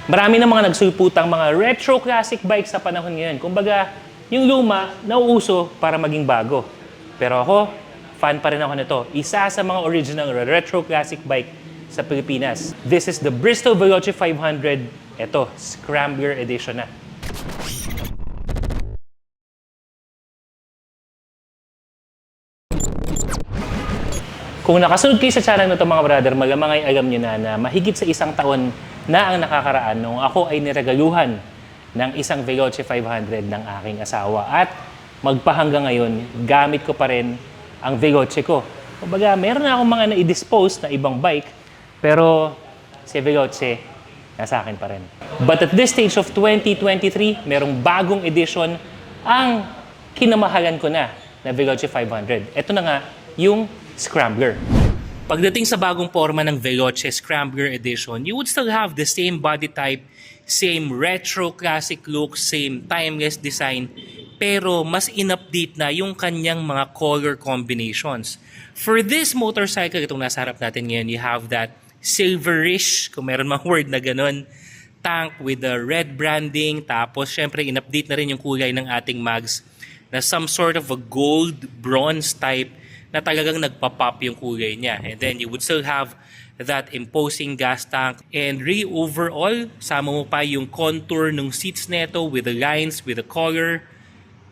Marami na mga nagsulputang mga retro classic bikes sa panahon ngayon. Kumbaga, yung luma, nauuso para maging bago. Pero ako, fan pa rin ako nito. Isa sa mga original retro classic bike sa Pilipinas. This is the Bristol Veloce 500. Ito, Scrambler Edition na. Kung nakasunod kayo sa channel na ito mga brother, malamang ay alam nyo na mahigit sa isang taon na ang nakakaraan nung ako ay niregaluhan ng isang Veloce 500 ng aking asawa. At magpahanggang ngayon, gamit ko pa rin ang Veloce ko. Kumbaga, meron na akong mga na-dispose na ibang bike, pero si Veloce, nasa akin pa rin. But at this stage of 2023, merong bagong edition ang kinamahalan ko na Veloce 500. Ito na nga, yung Scrambler. Pagdating sa bagong forma ng Veloce Scrambler Edition, you would still have the same body type, same retro classic look, same timeless design, pero mas in-update na yung kanyang mga color combinations. For this motorcycle, itong nasa harap natin ngayon, you have that silverish, kung meron mang word na ganun, tank with the red branding, tapos syempre in-update na rin yung kulay ng ating mags na some sort of a gold bronze type na talagang nagpa-pop yung kulay niya. And then you would still have that imposing gas tank. And really overall, sama mo pa yung contour ng seats neto with the lines, with the color.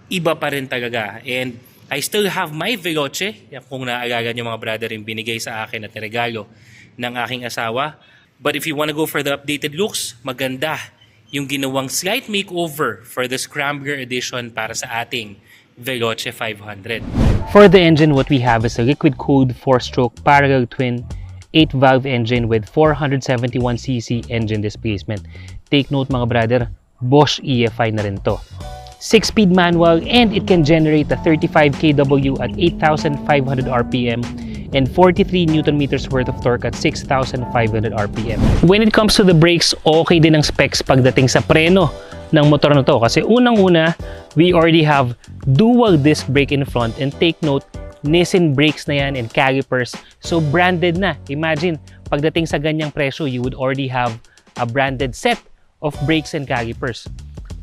Iba pa rin talaga. And I still have my Veloce. Kung naaalala niyo mga brother, yung binigay sa akin at regalo ng aking asawa. But if you wanna go for the updated looks, maganda yung ginawang slight makeover for the Scrambler Edition para sa ating Veloce 500. For the engine, what we have is a liquid-cooled 4-stroke parallel twin 8-valve engine with 471cc engine displacement. Take note mga brother, Bosch EFI na rin to. 6-speed manual and it can generate a 35 kW at 8,500 RPM and 43 Nm worth of torque at 6,500 RPM. When it comes to the brakes, okay din ang specs pagdating sa preno ng motor na to. Kasi unang-una, we already have dual disc brake in front and take note, Nissin brakes na yan and calipers. So branded na. Imagine, pagdating sa ganyang presyo, you would already have a branded set of brakes and calipers.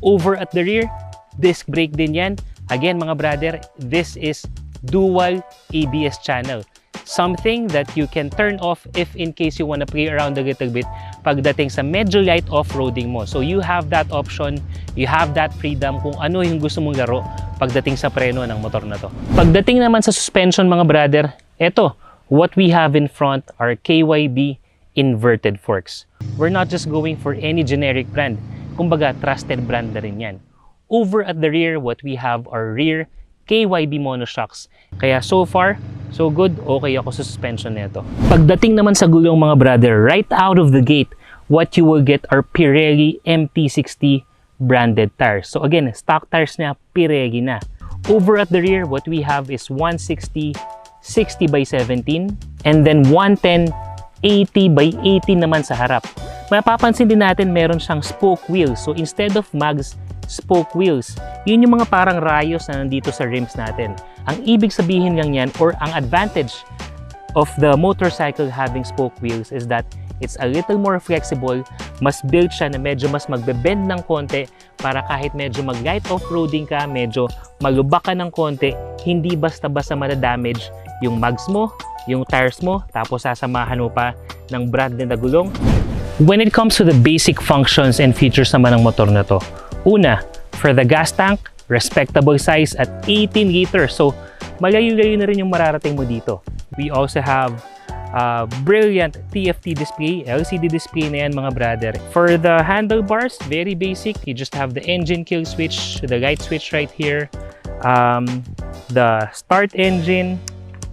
Over at the rear, disc brake din yan. Again mga brother, this is dual ABS channel. Something that you can turn off if in case you wanna play around a little bit pagdating sa medyo light off-roading mo. So you have that option, you have that freedom kung ano yung gusto mong laro pagdating sa preno ng motor na to. Pagdating naman sa suspension mga brother, eto, what we have in front are KYB inverted forks. We're not just going for any generic brand, kumbaga trusted brand na rin yan. Over at the rear, what we have are rear KYB monoshocks. Kaya so far, so good, okay ako sa suspension nito. Pagdating naman sa gulong mga brother, right out of the gate, what you will get are Pirelli MT60 branded tires. So again, stock tires niya, Pirelli na. Over at the rear, what we have is 160 60x17 and then 110 80x18 naman sa harap. Mapapansin din natin meron siyang spoke wheels. So instead of mags, spoke wheels. Yun yung mga parang rayos na nandito sa rims natin. Ang ibig sabihin lang yan or ang advantage of the motorcycle having spoke wheels is that it's a little more flexible, mas built siya na medyo mas magbe-bend ng konti para kahit medyo mag-light off-roading ka, medyo malubak ka ng konti, hindi basta-basta madadamage yung mags mo, yung tires mo, tapos sasamahan mo pa ng branded na gulong. When it comes to the basic functions and features naman ng motor na to, una, for the gas tank, respectable size at 18 liters. So, malayo-layo na rin yung mararating mo dito. We also have brilliant TFT display, LCD display na yan mga brother. For the handlebars, very basic. You just have the engine kill switch, the light switch right here. The start engine,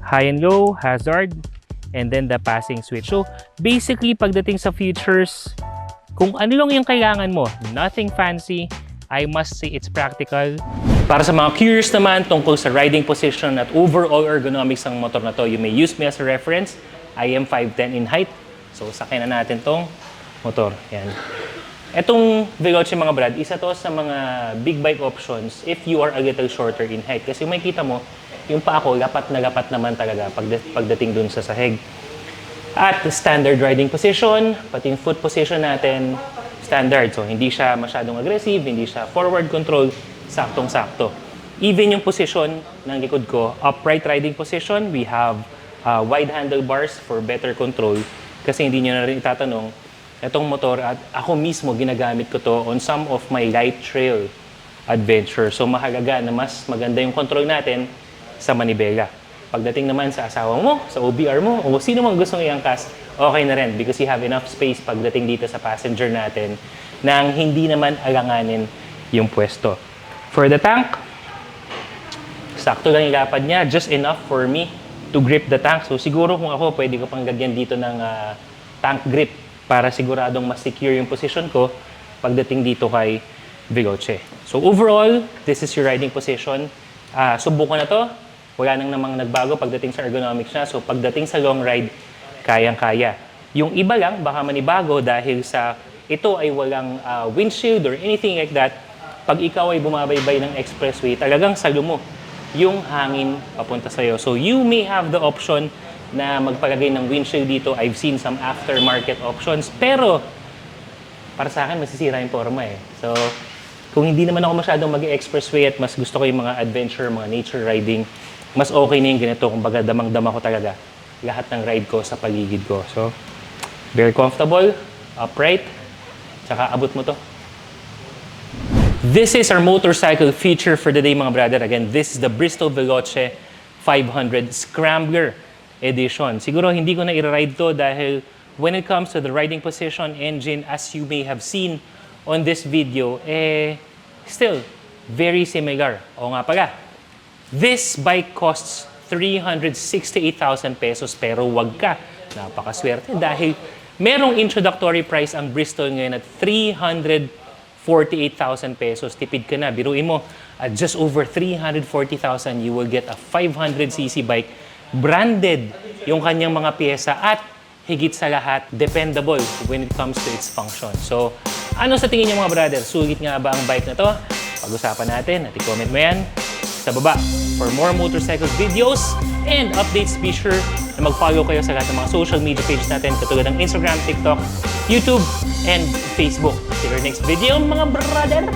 high and low, hazard, and then the passing switch. So, basically, pagdating sa features, kung ano lang yung kailangan mo, nothing fancy, I must say it's practical. Para sa mga curious naman tungkol sa riding position at overall ergonomics ng motor na to, you may use me as a reference. I am 5'10" in height. So, sakay na natin tong motor. Yan. Etong Veloce mga brad, isa to sa mga big bike options if you are a little shorter in height. Kasi may kita mo, yung pa ako, lapat na lapat naman talaga pagdating dun sa sahig. At the standard riding position, pati yung foot position natin, standard. So, hindi siya masyadong aggressive, hindi siya forward control, saktong-sakto. Even yung position ng likod ko, upright riding position, we have wide handlebars for better control. Kasi hindi nyo na rin itatanong, itong motor at ako mismo ginagamit ko to on some of my light trail adventure. So, mahalaga na mas maganda yung control natin sa manibela. Pagdating naman sa asawa mo, sa OBR mo, o sino mang gustong iangkas, okay na rin because you have enough space pagdating dito sa passenger natin nang hindi naman alanganin yung pwesto. For the tank, sakto lang yung lapad niya, just enough for me to grip the tank. So siguro kung ako, pwede ko pang lagyan dito ng tank grip para siguradong mas secure yung position ko pagdating dito kay Veloce. So overall, this is your riding position. Subukan na to. Wala nang namang nagbago pagdating sa ergonomics niya. So pagdating sa long ride, kayang-kaya. Yung iba lang, baka manibago dahil sa ito ay walang windshield or anything like that. Pag ikaw ay bumabaybay ng expressway, talagang salo mo yung hangin papunta sa'yo. So you may have the option na magpalagay ng windshield dito. I've seen some aftermarket options. Pero para sa akin, masisira yung forma eh. So kung hindi naman ako masyadong mag-expressway at mas gusto ko yung mga adventure, mga nature riding, mas okay na yung ganito. Kumbaga, damang-dama ko talaga lahat ng ride ko sa paligid ko. So, very comfortable, upright, tsaka abot mo to. This is our motorcycle feature for the day, mga brother. Again, this is the Bristol Veloce 500 Scrambler Edition. Siguro hindi ko na i-ride to dahil when it comes to the riding position, engine, as you may have seen on this video, still very similar. O nga pala, this bike costs 368,000 pesos pero wag ka. Napakaswerte dahil merong introductory price ang Bristol ngayon at 348,000 pesos. Tipid ka na. Biruin mo, at just over 340,000, you will get a 500cc bike. Branded yung kanyang mga pyesa at higit sa lahat, dependable when it comes to its function. So, ano sa tingin niyo mga brother? Sulit nga ba ang bike na to? Pag-usapan natin at i-comment mo yan sa baba. For more motorcycle videos and updates, be sure na mag-follow kayo sa lahat ng mga social media page natin katulad ng Instagram, TikTok, YouTube, and Facebook. See you next video mga brother!